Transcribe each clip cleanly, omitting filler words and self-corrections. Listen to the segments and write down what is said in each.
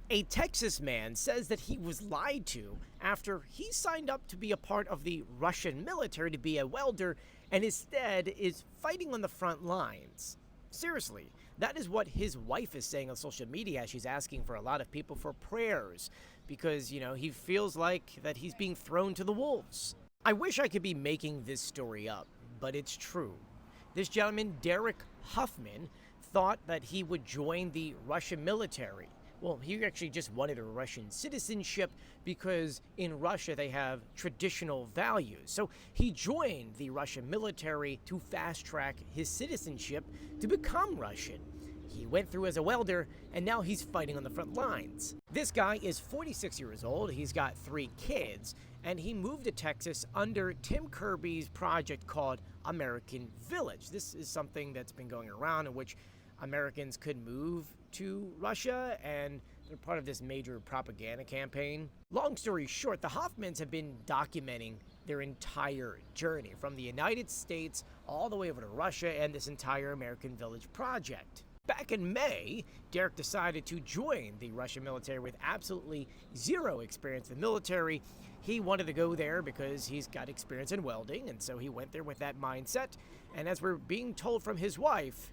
A Texas man says that he was lied to after he signed up to be a part of the Russian military to be a welder and instead is fighting on the front lines. Seriously, that is what his wife is saying on social media as she's asking for a lot of people for prayers because, he feels like that he's being thrown to the wolves. I wish I could be making this story up, but it's true. This gentleman, Derek Huffman, thought that he would join the Russian military. Well, he actually just wanted a Russian citizenship because in Russia they have traditional values. So he joined the Russian military to fast track his citizenship to become Russian. He went through as a welder and now he's fighting on the front lines. This guy is 46 years old, he's got 3 kids, and he moved to Texas under Tim Kirby's project called American Village. This is something that's been going around in which Americans could move to Russia, and they're part of this major propaganda campaign. Long story short, the Hoffmans have been documenting their entire journey from the United States all the way over to Russia and this entire American Village project. Back in May, Derek decided to join the Russian military with absolutely zero experience in the military. He wanted to go there because he's got experience in welding, and so he went there with that mindset. And as we're being told from his wife,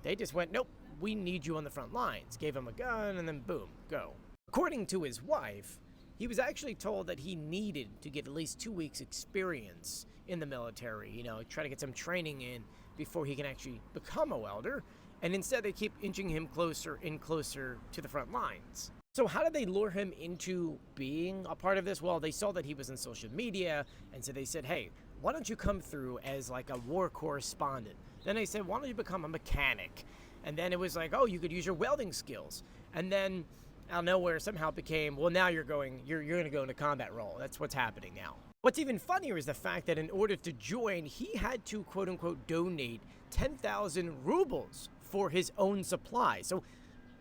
they just went, nope, we need you on the front lines. Gave him a gun, and then boom, go. According to his wife, he was actually told that he needed to get at least 2 weeks experience in the military, try to get some training in before he can actually become a welder. And instead they keep inching him closer and closer to the front lines. So how did they lure him into being a part of this? Well, they saw that he was in social media, and so they said, hey, why don't you come through as like a war correspondent? Then they said, why don't you become a mechanic? And then it was like, oh, you could use your welding skills. And then out of nowhere somehow it became, well, now you're going to go into combat role. That's what's happening now. What's even funnier is the fact that in order to join, he had to quote unquote donate 10,000 rubles for his own supply. So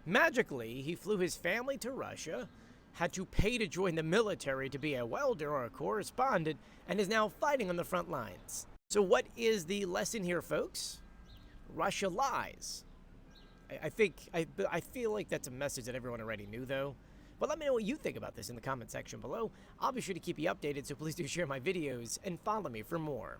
magically, he flew his family to Russia, had to pay to join the military to be a welder or a correspondent, and is now fighting on the front lines. So what is the lesson here, folks? Russia lies. I feel like that's a message that everyone already knew, though. But let me know what you think about this in the comment section below. I'll be sure to keep you updated, so please do share my videos and follow me for more.